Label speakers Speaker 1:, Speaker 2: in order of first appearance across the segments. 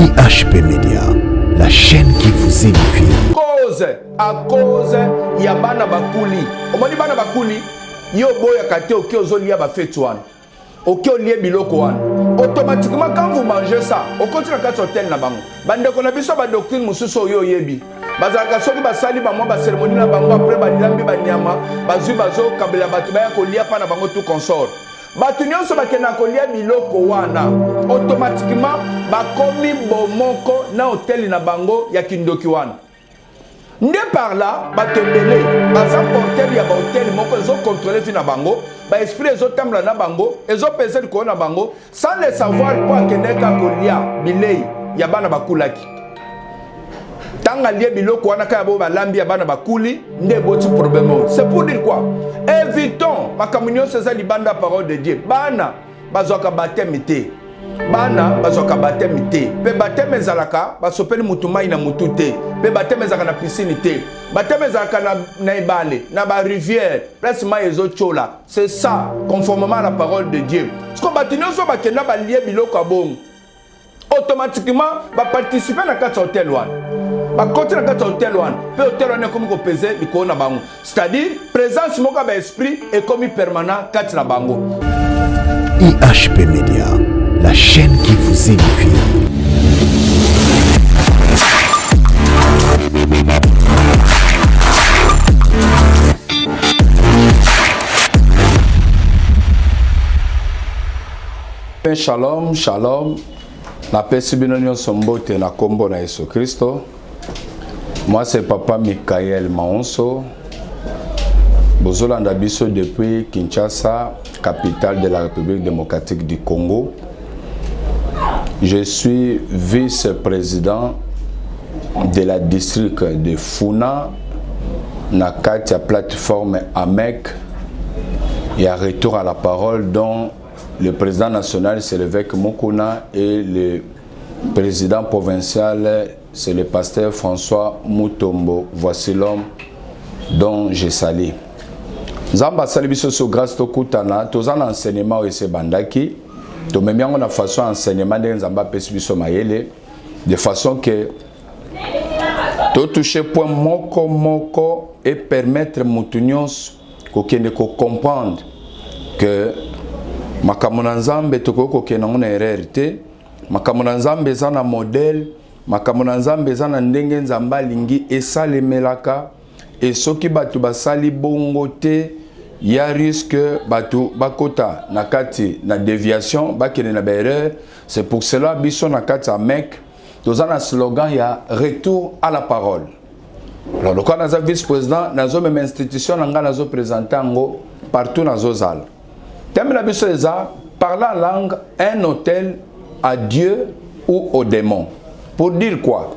Speaker 1: IHP Media, la chaîne qui vous édifie.
Speaker 2: À cause ya bana bakuli. Omoni bana bakuli, yo boya kate oki ozolia ba fetouane. Oki olie biloko wana. Automatiquement quand vous mangez ça, au continue à hôtel na bango. Bande ko na biso ba doctrine mususu yo yebi. Bazaka soki basali ba mo ba cérémonie na bango après ba lambi ba nyama, bazui bazo kabela batu ba kolia pa na bango tout consort. Batu nyonso bakena kolia biloko wana. Automatiquement bakomi bomoko na hôtel na bango ya kindoki wana. Nde par là, batembele, baza portel ya ba hôtel moko ezo contrôler fi na bango, ba esprit ezo tambla na bango, ezo peser ko na bango, sans le savoir quoi keneka kolia bilei ya bana bakulaki. Tanga lie biloko wana ka bo balambi ya bana bakuli, nde boti problème. C'est pour dire quoi? Évitons makamunyo seza libanda parole de Dieu. Bana bazoka baptême te. Bana bazoka baptême te. Pe baptême ezalaka basopeli mutumai na mutute. Pe baptême ezalaka na piscine te. Baptême ezalaka na ebale, na ba rivière, place ma ezo chola. C'est ça conformément à la parole de Dieu. Ce qu'on batinyo so bakenda ba lié biloko abong. Automatiquement ba participer na kati hôtel wana. Ba côté na kati hôtel wana. Pe hôtel wana comme ko peser biko na bango. C'est-à-dire présence moko ba esprit est comme permanent kati na bango.
Speaker 1: IHP Media, la chaîne qui vous édifie.
Speaker 2: Shalom, shalom. Na pesi binonyo sombote na kombo na Yesu Christo. Moi c'est Papa Michael Maonso. Bozolanda biso depuis Kinshasa, capitale de la République démocratique du Congo. Je suis vice-président de la district de Funa, na Katia plateforme AMEC. Il y a retour à la parole dont le président national c'est l'évêque Mokuna et le président provincial c'est le pasteur François Mutombo. Voici l'homme dont je salue. Zamba salibiso so grâce to kutana tozana enseignement ese bandaki to memiango na façon enseignement de nzamba pesibiso mayele de façon que to toucher point moko et permettre mutunyos ko kende ko comprendre que makamuna nzambe to ko kende ngona erreur te makamuna nzambe zana modèle makamuna nzambe zana ndenge nzamba lingi esalemelaka et soki batu basali bongo te ya risque batu bakota na kati na déviation bakene na erreur. C'est pour cela biso na kati AMEC tozana slogan ya retour à la parole. Alors le cas vice-président nazo même institution nga nazo présenter ngo partout nazo zal. Thème la biso eza parler en langue un hôtel à Dieu ou au démon. Pour dire quoi?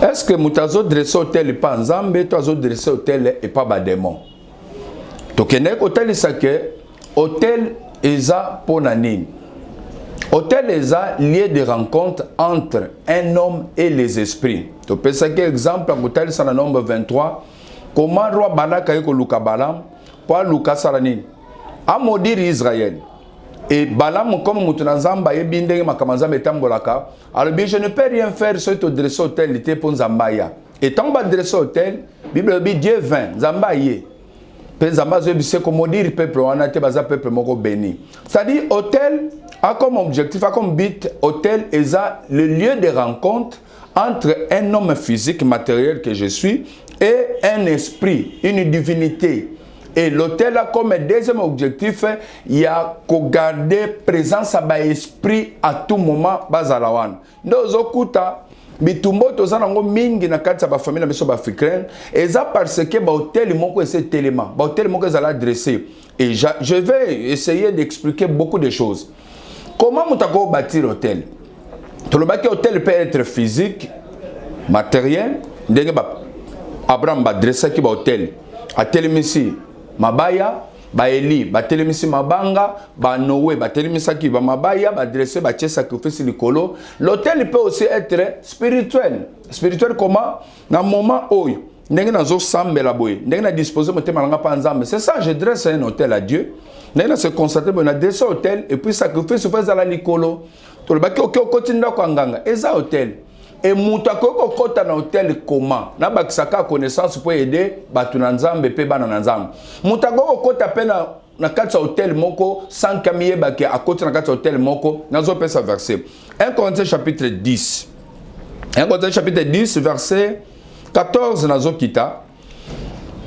Speaker 2: Est-ce que mutazo dressé hôtel et pas nzambe, tozo dressé hôtel et pas ba démon? Tokenek hôtel isake hôtel eza ponanine. Hôtel eza lieu de rencontre entre un homme et les esprits. To pesake exemple hôtel sana nombre 23. Comment roi Balak ayeko luka Balam pour luka saranine. A maudire Israël. Et Balam comme mutunazamba yebindenge makamanzamba etambolaka. Alors bien je ne peux rien faire sur te dresser hôtel était pour Zambaya. Et tant bas dresser hôtel, Bible dit Dieu vint Zambaye. Penzamba zebise comme dire peuple wana te baza peuple moko béni. C'est-à-dire hôtel a comme objectif a comme but hôtel eza le lieu de rencontre entre un homme physique matériel que je suis et un esprit, une divinité. Et l'hôtel a comme deuxième objectif, il y a qu'au garder présence à l'esprit à tout moment, bazalawan. Nous okuta, bitumbo tozana ngo mingi na kati ba famille na biso ba africaine, eza parce que ba hôtel moko ese tellement, ba hôtel moko ezala adressé. Et je vais essayer d'expliquer beaucoup de choses. Comment mutako bâtir hôtel? Tout le bâti hôtel peut être physique, matériel, ndenge ba Abraham ba dresser ki ba hôtel. A telemisi mabaya ba Eli ba telemisi mabanga ba Noé ba telemisa ki ba mabaya ba dresser ba tche sacrifice likolo. L'hôtel peut aussi être spirituel. Spirituel comment? Dans moment oyo ndenge nazo sambela boye ndenge na disposer motema nanga pa nzambe. C'est ça je dresse un hôtel à Dieu. Ndenge na se constater bon na dresse hôtel et puis sacrifice fait à la likolo. to le baki oki okotinda kwa nganga eza hôtel et muta ko kota na hôtel comment na bakisaka connaissance pour aider batu na nzambe pe bana na nzambe muta ko kota pe na kati ya hôtel moko sans kamiye baki akoti na kati ya hôtel moko nazo pesa verset 1 Corinthiens chapitre 10 1 Corinthiens chapitre 10 verset 14 nazo kita.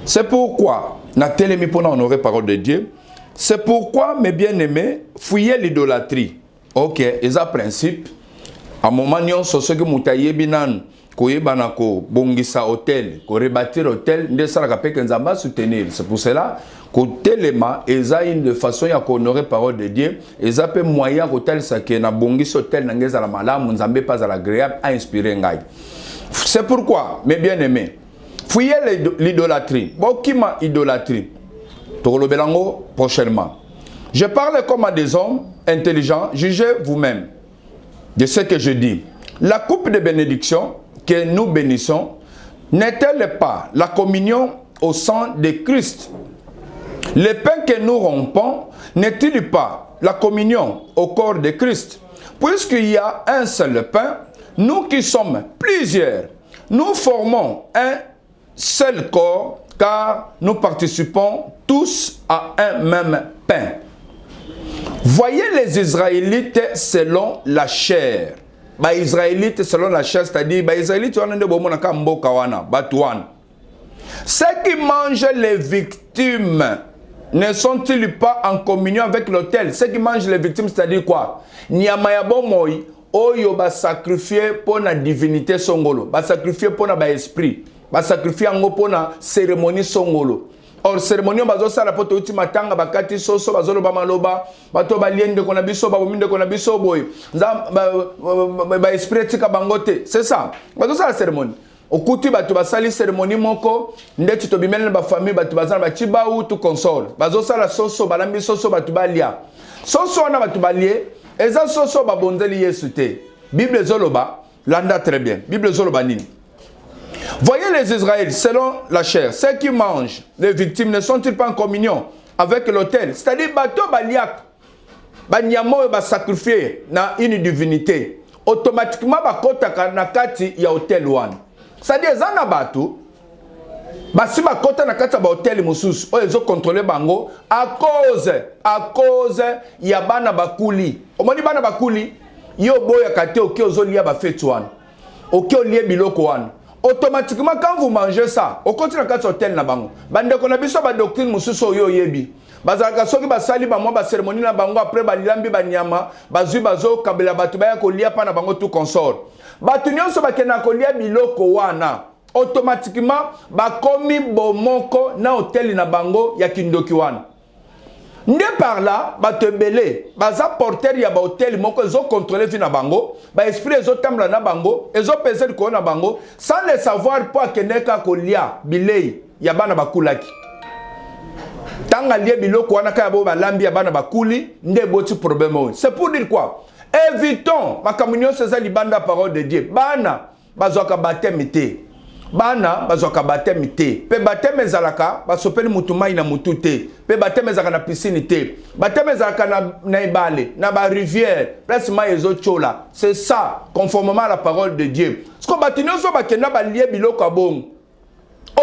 Speaker 2: C'est pourquoi na telemi pour honorer parole de Dieu. C'est pourquoi mes bien-aimés fuyez l'idolâtrie. OK, eza principe. À moment nyonso soki mutaye binan koyebana ko bongisa hôtel, ko rebâtir hôtel, nde sala ka peke nzamba soutenir. C'est pour cela que telema eza une façon ya honorer parole de Dieu, eza pe moyen ko tel sa ke na bongisa hôtel na ngeza la malamu nzambe pas agréable à inspirer ngai. C'est pourquoi mes bien-aimés fuyez l'idolâtrie. Bokima idolâtrie. Tokolobelango prochainement. Je parle comme à des hommes intelligents, jugez vous-même de ce que je dis. La coupe de bénédiction que nous bénissons n'est-elle pas la communion au sang de Christ? Le pain que nous rompons n'est-il pas la communion au corps de Christ? Puisqu'il y a un seul pain, nous qui sommes plusieurs, nous formons un seul corps car nous participons tous à un même pain. Voyez les Israélites selon la chair. Les Israélites selon la chair, c'est-à-dire les Israélites ceux qui mangent les victimes ne sont-ils pas en communion avec l'autel? Ceux qui mangent les victimes, c'est-à-dire quoi? Nyamayabomoy, oyo ba sacrifier pour la divinité songolo, ba sacrifier pour la esprit, ba sacrifier pour la cérémonie songolo. Or cérémonie bazo sala poto ultima tanga bakati soso bazolo ba maloba bato baliende kona biso ba bominde kona biso boy ba esprit tika bangote, c'est ça bazo sala cérémonie okuti bato basali cérémonie moko ndeti to bimele ba famille bato bazana ba chiba ou tout console bazo sala soso balambi soso bato balia soso na bato balie eza soso ba bonzeli Yesu te. Bible zoloba landa très bien. Bible zoloba nini? Voyez les Israélites selon la chair, ceux qui mangent les victimes ne sont-ils pas en communion avec l'autel? C'est-à-dire bato baliak banyamo ba sacrifier na une divinité automatiquement bakota na kati ya hôtel wan. C'est-à-dire zana bato basi bakota na kati ya hôtel mususu o ezo contrôler bango à cause ya bana bakuli. Omoni bana bakuli yo boya kate oki ozolia ba fetu wan. Oki olie biloko wan. Automatiquement, quand vous mangez ça, au continue à hôtel na bango. Bande qu'on a besoin de doctrine mususo yo yebi. Bazalaka soki basali ba mo ba cérémonie na bango après ba lilambi ba nyama, bazui bazo kabela batu ba ya kolia pa na bango tout consort. Batu nyonso ba kena kolia biloko wana. Automatiquement ba komi bomoko na hôtel na bango ya kindoki wana. Nde par là, ba te belé, baza porter ya ba hôtel moko zo contrôler fi na bango, ba esprit zo tambla na bango, ezo peser ko na bango, sans le savoir pour keneka ko lia bilei ya bana bakulaki. Tanga lie biloko wana ka bo ba lambi ya bana bakuli, nde boti problème. C'est pour dire quoi? Évitons ma communion c'est ça libanda parole de Dieu. Bana bazoka baptême té. Bana bazoka baptême té. Pe baptême ezalaka basopeli mutumai na mutute. Pe baptême ezalaka na piscine té. Baptême ezalaka na ibale, na ba rivière, place mai ezo chola. C'est ça conformément à la parole de Dieu. Ce qu'on batinyo so ba kena ba lié biloko abong.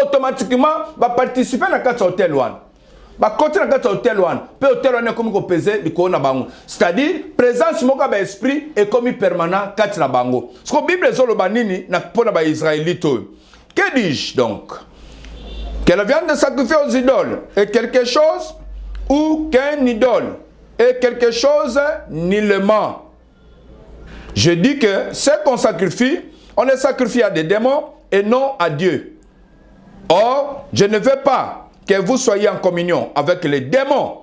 Speaker 2: Automatiquement ba participer na kati hôtel wan. Ba côté na kati hôtel wan. Pe hôtel wan comme ko peser biko na bango. C'est-à-dire présence moka ba esprit est comme permanent kati na bango. Ce que Bible zo lo banini na pona ba Israélite. Que dis-je donc? Que la viande sacrifiée aux idoles est quelque chose ou qu'un idole est quelque chose nullement. Je dis que ce qu'on sacrifie, on le sacrifie à des démons et non à Dieu. Or, je ne veux pas que vous soyez en communion avec les démons.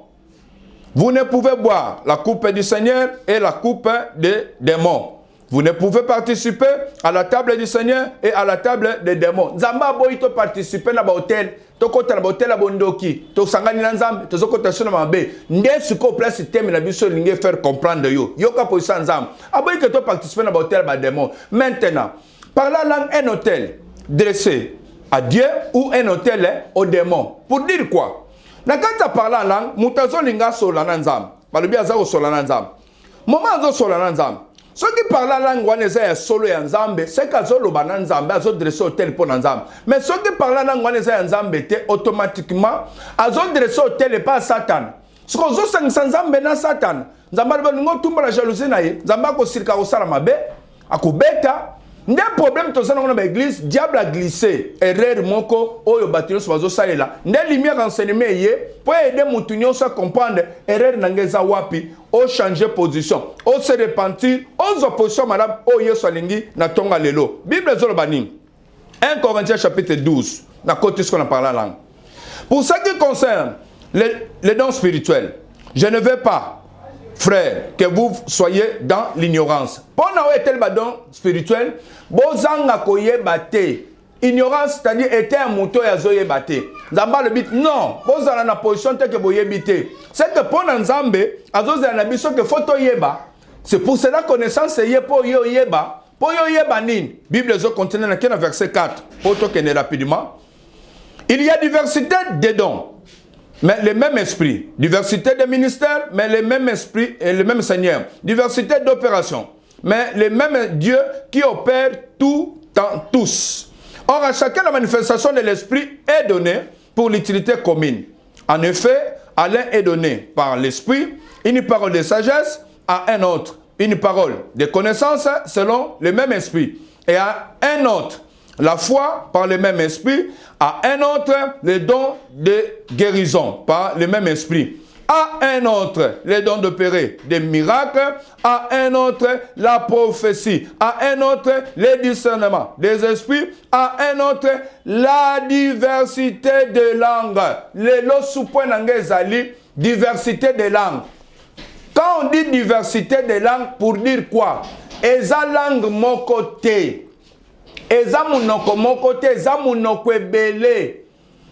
Speaker 2: Vous ne pouvez boire la coupe du Seigneur et la coupe des démons. Vous ne pouvez participer à la table du Seigneur et à la table des démons. Zamba boy to participer na ba hôtel, to kota na ba hôtel bondoki, to sangani na nzambe, to zokota sona mabe. Nde suko place système na biso linge faire comprendre yo. Yo ka po sa nzambe. Aboy que to participer na ba hôtel ba démon. Maintenant, par la langue un hôtel dressé à Dieu ou un hôtel au démon. Pour dire quoi? Na kata par la langue, mutazo linga sola na nzambe. Balobi aza sola na nzambe. Moment azo sola na nzambe. ceux qui parlent la langue wana eza ya solo ya nzambe c'est qu'azoloba na nzambe azodresse hôtel mpo na nzambe mais ceux qui parlent la langue wana eza ya nzambe te automatiquement azodresse hôtel epa Satan soki ozosangisa nzambe na Satan nzambe alobi otumba na jalousie na ye nzambe akosirika kosala mabe akobeta nde problème tozana ngona ba église diable a glissé erreur moko oyo bato nyonso bazosalela nde lumière enseignement ye po aider mutu nyonso a comprendre erreur na ngeza wapi o changer position o se repentir o position madame o yesu alingi na tonga lelo bible ezoloba nini 1 Corinthiens chapitre 12 na côté ce qu'on a parlé en langue pour ce qui concerne les dons spirituels je ne veux pas frère, que vous soyez dans l'ignorance. Pendant que tel don spirituel, bozanga koye bate. Ignorance, c'est-à-dire était un mouton ya zoye bate. Zamba le bit non, bozala na position telle que boye bite. C'est que pendant Nzambe, azoze na biso que photo yeba. C'est pour cela connaissance ye po yo yeba. Po yo yeba nin. Bible zo continue na verset 4. Auto que rapidement. Il y a diversité de dons. Mais le même esprit, diversité de ministères, mais le même esprit et le même Seigneur. Diversité d'opérations, mais le même Dieu qui opère tout en tous. Or, à chacun, la manifestation de l'esprit est donnée pour l'utilité commune. En effet, à l'un est donné par l'esprit une parole de sagesse, à un autre une parole de connaissance selon le même esprit, et à un autre la foi par le même esprit, à un autre les dons de guérison par le même esprit, à un autre les dons d'opérer des miracles, à un autre la prophétie, à un autre les discernements des esprits, à un autre la diversité de langues. Les lots sous-point d'angezali, diversité de langues. Quand on dit diversité de langues, pour dire quoi? Eza langue mon côté. Eza munoko moko te, eza munoko ebele.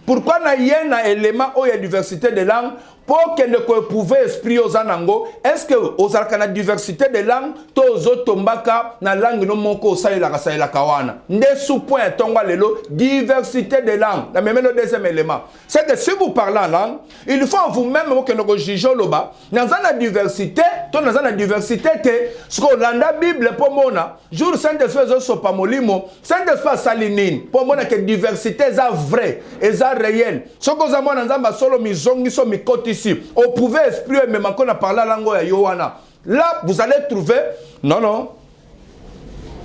Speaker 2: Pourquoi na yé na élément où il y a diversité de langues pour que ne pouvez esprit aux anango? Est-ce que aux arcana diversité de langues tozo tombaka na langue no moko saïla kawana? Nde sous point tongwa lelo diversité de langues. La même le deuxième élément, c'est que si vous parlez en langue, il faut vous-même que nous jugeons le bas. Dans la diversité, dans la diversité te, ce qu'on landa Bible pour mona, jour Saint-Esprit so pamolimo, Saint-Esprit salinine, pour mona que diversité est vraie, est réelle. Ce qu'on a mon ensemble solo mizongi so mikoti ici. On pouvait exprimer même quand on a parlé la langue à Yohana. Là, vous allez trouver, non.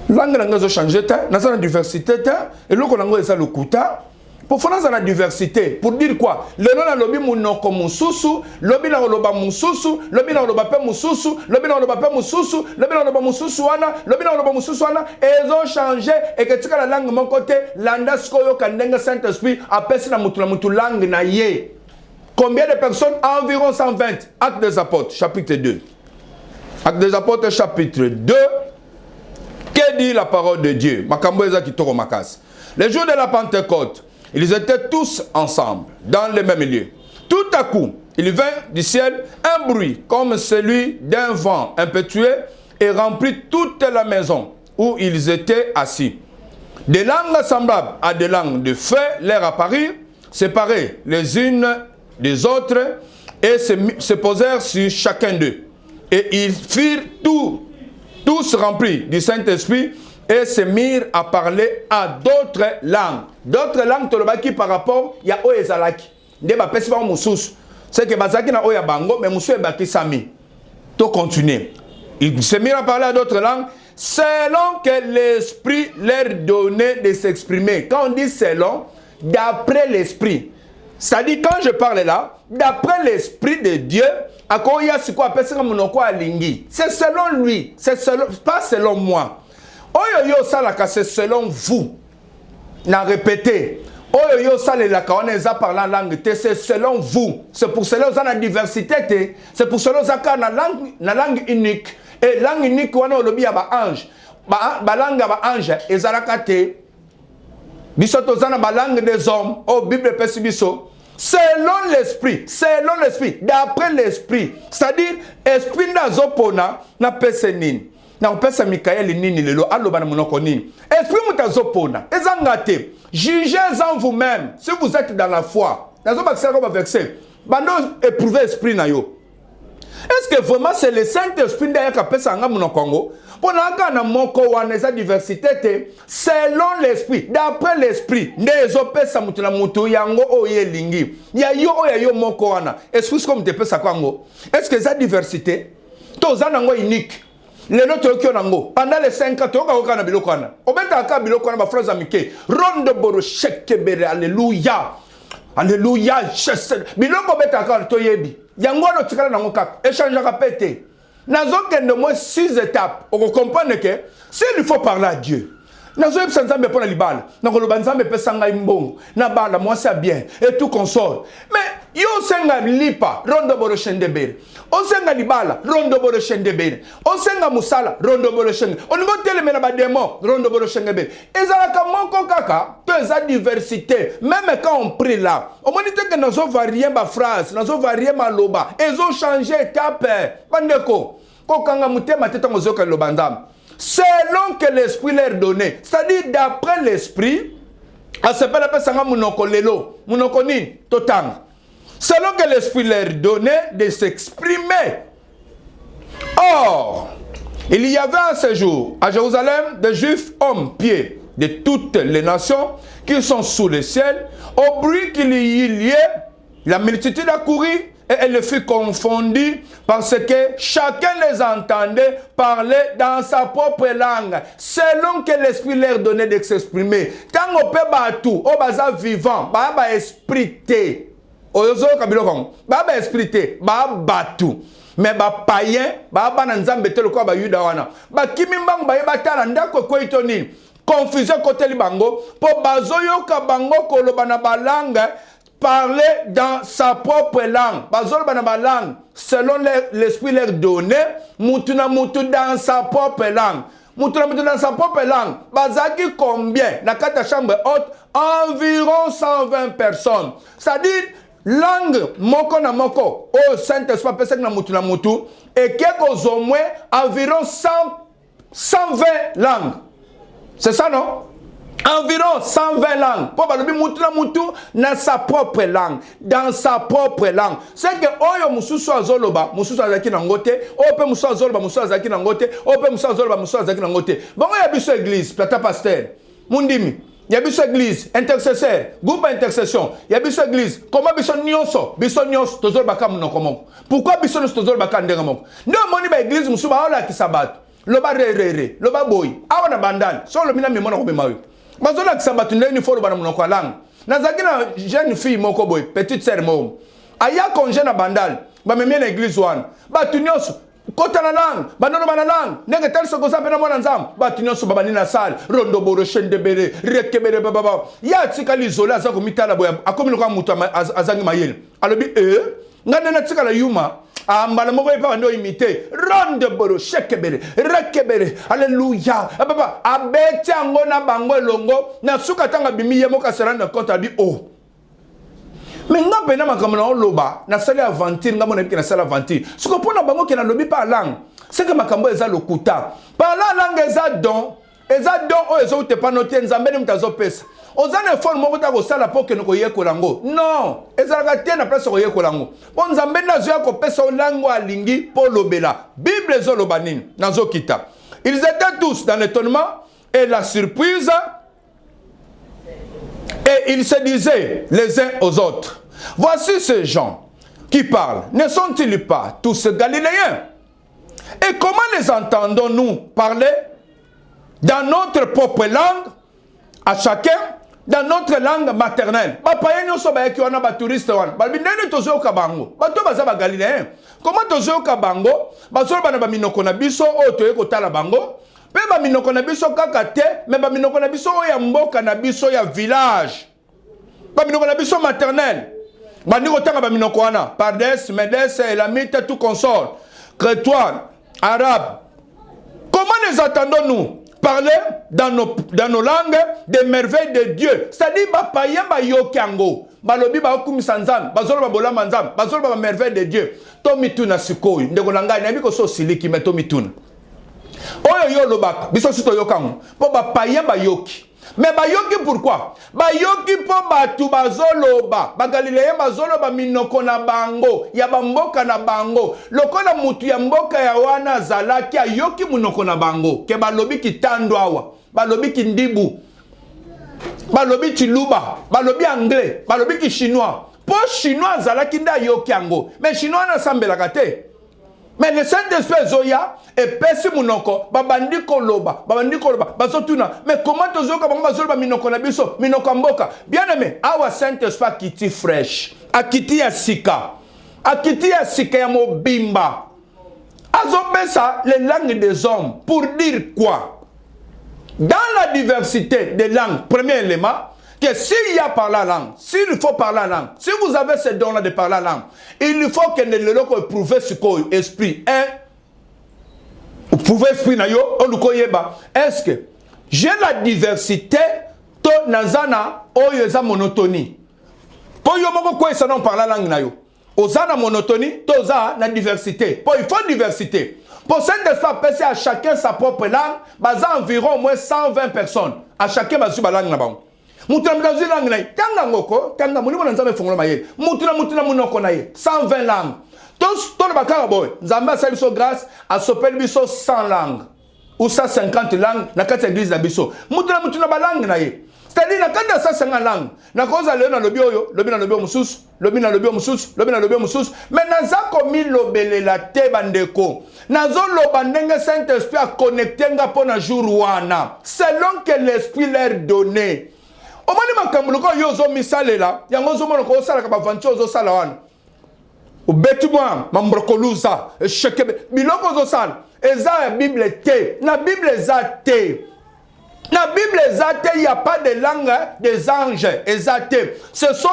Speaker 2: Langue n'a changé, dans la diversité, et l'autre langue est le kuta. Pour faire la diversité, pour dire quoi? Le nom a lobby monoko mususu, lobby na loba mususu, lobby na loba pe mususu, lobby na loba pe mususu, lobby na loba mususu wana, lobby na loba mususu wana, et ils ont changé et que tu as la langue mon côté, landa skoyo kandenga Saint-Esprit, apesi na mutu langue na ye. Combien de personnes? Environ 120. Actes des Apôtres, chapitre 2. Actes des Apôtres, chapitre 2. Que dit la parole de Dieu? Makambo eza kitoko makas. Les jours de la Pentecôte, ils étaient tous ensemble, dans le même lieu. Tout à coup, il vint du ciel un bruit comme celui d'un vent impétueux et remplit toute la maison où ils étaient assis. Des langues semblables à des langues de feu leur apparurent, séparées les unes des autres, et se posèrent sur chacun d'eux. Et ils firent tous remplis du Saint-Esprit, et se mirent à parler à d'autres langues. D'autres langues, qui par rapport à Oezalaki. C'est que Bazaki na Oya Bango, mais Moussou Ebaki Sami. Tout continuer. Ils se mirent à parler à d'autres langues, selon que l'Esprit leur donnait de s'exprimer. Quand on dit selon, d'après l'Esprit. C'est-à-dire, quand je parle là, d'après l'Esprit de Dieu, c'est selon lui, pas selon moi. Oyo salaka, c'est selon vous. N'a répété. Oyo salaka, on est parlant langue, c'est selon vous. C'est pour cela que vous avez la diversité. C'est pour cela que vous avez la langue unique. Et langue unique, on a le ange. La langue ange, et zalakate. Bisoto zana ba langue des hommes. Oh, Bible pesibiso. Selon l'esprit, d'après l'esprit. C'est-à-dire, esprit d'azopona na pesenin. Na pesa Mikael nini lelo aloba na monoko nini. Esprit mutazopona. Ezangate. Jugez en vous-même si vous êtes dans la foi. Nazoba comme verset. Bando éprouver esprit na yo. Est-ce que vraiment c'est le Saint-Esprit derrière qui pesa nga monoko?
Speaker 3: Pour na moko wana eza diversité selon l'esprit, d'après l'esprit, ndezo pesa mutu na mutu yango oye lingi. Ya yo moko wana. Est-ce comme te pesa kwango? Est-ce que eza diversité? Toza nango unique. Les notes qui ont pendant les 5 ans, tu as un biloko wana. Obeta ka biloko wana ba phrase amike. Ronde boro shekebere alléluia. Alléluia. Biloko obeta ka to yebi. Yango no tikala nango kaka. Échange ka pété. Nazo kende mo 6 étapes. On comprend que s'il faut parler à Dieu. Nazo yeb sanzambe pona libala. Na ko lobanzambe pesa ngai mbongo. Na bala moi c'est bien et tout console. Mais yo senga lipa rondo boro shendebere. O senga libala rondo boro shendebere. O senga musala rondo boro shenge. On go telemena ba démon rondo boro shendebere. Ezalaka moko kaka to eza diversité. Même quand on prie là, on m'a dit que nazo varier ma phrase, nazo varier ma loba. Ezo changer étape. Bandeko. Kokanga mutema teta ngozoka lobandam. Selon que l'esprit leur donnait, c'est-à-dire d'après l'esprit, à ce peu de sanga munoko lelo, munoko ni totang. Selon que l'esprit leur donnait de s'exprimer. Or, il y avait à ce jour à Jérusalem des Juifs hommes pieds de toutes les nations qui sont sous le ciel. Au bruit qu'il y ait, la multitude a couru. Et elle fut confondue parce que chacun les entendait parler dans sa propre langue, selon que l'esprit leur donnait de s'exprimer. Quand on peut battre, on va vivant, on va esprité. Oyozo kabilo kong, ba esprité, ba battu. Mais ba païen, ba nzambe te le ko ba yuda wana. Ba kimimbang ba yebata ndako ko itoni. Confusion côté libango, po bazoyo ka bango koloba na balanga. Parler dans sa propre langue. Bazol banaba langue. Selon l'esprit leur donné, mutuna mutu dans sa propre langue. Mutuna mutu dans sa propre langue. Bazaki combien? La carte chambre haute, environ 120 personnes. C'est-à-dire, langue moko na moko. Oh, Saint-Esprit, pesek na mutu. Et quelques au moins, environ 120 langues. C'est ça, non? Environ 120 langues. Pour balobi mutu na sa propre langue, dans sa propre langue. C'est que oyo mususu azoloba, mususu azaki na ngote, ope mususu azoloba, mususu azaki na ngote, ope mususu azoloba, mususu azaki na ngote. Bongo ya biso église, plata pasteur, mundimi. Ya biso église, intercesseur, groupe intercession. Ya biso église, comment biso nyonso, tozoloba ka munoko moko. Pourquoi biso nyonso tozoloba ka ndenga moko? Ndo moni ba église mususu ba ola ki sabat. Loba re, loba boy. Awa na bandal, so lo mina mimona ko bemawe. Bazola kisabatu ndeni folo bana munoko lang. Nazaki na jeune fille moko boy, petite sœur mo. Aya congé na bandal, ba memie na église wan. Ba tunyoso kota na lang, banono bana lang. Nenge tel soko sa pena mwana nzam. Ba tunyoso babani na salle, rondo boro shendebere, rekebere baba. Ya tika lizola azako mitala boy, akomi lokwa mutu azangi mayele. Alobi ngane na tika la yuma. Ambala moko epa ndo imité ronde boro shekebere rekebere alléluia papa abeti ango na bango elongo na suka tanga bimiye moka seranda kota bi oh mais nga pena makambo na oloba na sala aventure nga mona na sala aventure suko pona bango ke na lobi pa langue c'est que makambo eza lokuta par la langue eza don o ezo te panote nzambe ni mtazo pesa ozana effort moko ta ko sala po ke no ko yekola ngo non ezalaka te na place ko yekola ngo bon nzambe nazo ya ko pesa olango alingi po lobela bible zo loba nini nazo kita ils étaient tous dans l'étonnement et la surprise et ils se disaient les uns aux autres voici ces gens qui parlent ne sont-ils pas tous galiléens et comment les entendons-nous parler dans notre propre langue, à chacun, dans notre langue maternelle. Papa, nous sommes des touristes. Nous sommes kabango. Bato galiléen. Comment tozo kabango? Baso bana minoko na biso o toye kotala bango. Pe ba minoko na biso kakate, mais ba minoko na biso ya mboka na biso ya village. Ba minoko na biso maternelle. Bandi kotanga ba minoko wana. Pardes, Médès, Elamite, tout consort. Crétois, arabe. Comment les attendons-nous? Parler dans nos langues des merveilles de Dieu. C'est-à-dire, païen ba yokango, balobi ba okumisanzam, bazolo ba bolama nzam, bazolo ba merveille de Dieu. Tomituna sikoyi, ndeko nanga na biko so siliki me tomituna. Oyo yo lobaka, biso sito yokango, po ba païen ba yoki. Mais bayoki pourquoi? Bayoki po batu bazoloba. Bagaliléen bazoloba minoko na bango. Ya bamboka na bango. Lokola mutu ya mboka ya wana zalaki ayoki munoko na bango. Ke balobi kitando awa. Balobi kindibu. Balobi chiluba. Balobi anglais. Balobi ki chinois. Po chinois zalaki nda yoki ango. Mais chinois na sambelaka te. Mais le Saint-Esprit Zoya et pesi munoko babandi koloba bazotuna. Mais comment tozoka bango bazoloba minoko na biso minoko mboka? Bien aimé, awa Saint-Esprit akiti fresh, akiti ya sika ya mobimba. Azopesa les langues des hommes pour dire quoi? Dans la diversité des langues, premier élément, que s'il y a parlé la langue, s'il faut parler la langue, si vous avez ce don-là de parler la langue, il faut que le loco éprouve ce qu'on esprit. Vous pouvez esprit na yo, on nous koyeba. Est-ce que j'ai la diversité, to nazana, oyeza monotonie. Pour yo moko quoi ça non parle la langue na yo. Ozana monotonie, toza na diversité. Pour il faut diversité. Pour cette espèce à chacun sa propre langue, baza environ au moins 120 personnes. À chacun basu ba langue na bango. Mutuna mutazi langue naye. Tanga ngoko, tanga muni mwana nzambe fongolo maye. Mutuna munoko naye. 120 langues. Tous le bakara boy. Nzambe sa biso grâce a sopel biso 100 langues ou 150 langues na kati église na biso. Mutuna ba langue naye. C'est-à-dire na kati 150 langues. Na koza leo na lobi oyo, lobi na lobi mususu, lobi na lobi mususu, lobi na lobi mususu. Mais naza komi lobelela te bandeko. Nazo loba ndenge Saint-Esprit a connecté nga pona jour wana. Selon que l'esprit leur donnait. Omani makambuko yozo misalela yango zo mono ko sala ka bavancho zo sala wana ubeti mwa mambrokoluza shekebe biloko zo sala eza ya Bible te na Bible eza te na Bible eza te il y a pas de langue des anges eza te ce sont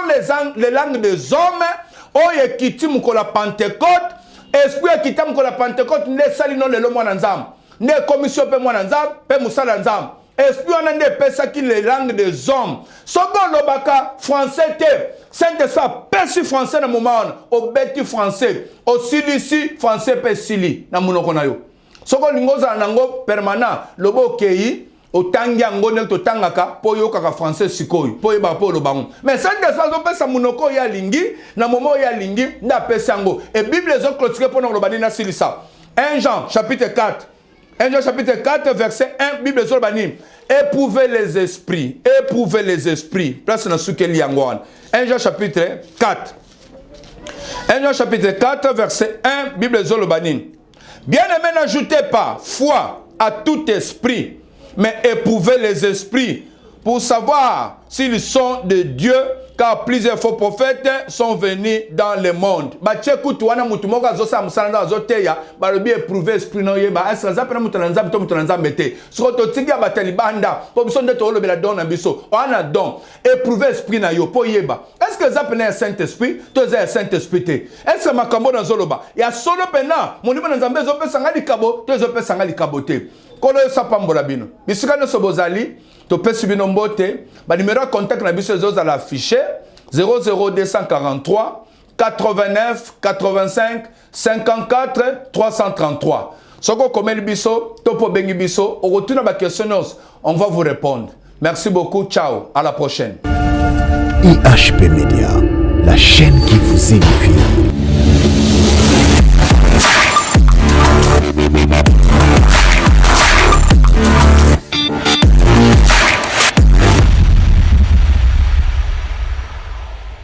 Speaker 3: les langues des hommes oye kiti muko la Pentecôte esprit kiti muko la Pentecôte ne sali non lelo mwana nzam ne commission pe mwana nzam pe musala nzam. Esprit on a des personnes qui les langues des hommes. Soko lobaka français te. Saint-Esprit perçu français na moment au beti français. Au sili français pe sili na munoko na yo. Soko lingoza nango permanent lobo kei au tangia ngone to tangaka po yo kaka français sikoyi. Po yeba po lobango. Mais Saint-Esprit zo pesa munoko ya lingi na momo ya lingi nda pesa ngo. Et Bible zo clôturer pour lobani na silisa. 1 Jean chapitre 4. 1 Jean chapitre 4 verset 1 Bible Zolbani. Éprouvez les esprits. Éprouvez les esprits. Place dans ce qu'il y a 1 Jean chapitre 4. 1 Jean chapitre 4 verset 1 Bible Zolbani. Bien-aimés, n'ajoutez pas foi à tout esprit, mais éprouvez les esprits pour savoir s'ils sont de Dieu, car plusieurs faux prophètes sont venus dans le monde. Bache kutuana mutumoka zosa musalanda zoteya balobi éprouver esprit no yeba asa zapena mutananza bito mutananza mete soto tigia batalibanda po biso ndeto olobela don na biso ona don éprouver esprit na yo po yeba est-ce que zapena saint esprit to za saint esprit te est-ce makambo na zoloba ya solo pena monimo na nzambe zo pesa ngali kabo to zo pesa ngali kabote kolo yo sapambola bino bisika no sobozali to pesi bino mbote ba numéro de contact na biso zo za l'afficher 00243 89 85 54 333. Soko komeli biso, topo bengi biso, au retour de ma question, on va vous répondre. Merci beaucoup, ciao, à la prochaine.
Speaker 1: IHP Media, la chaîne qui vous édifie.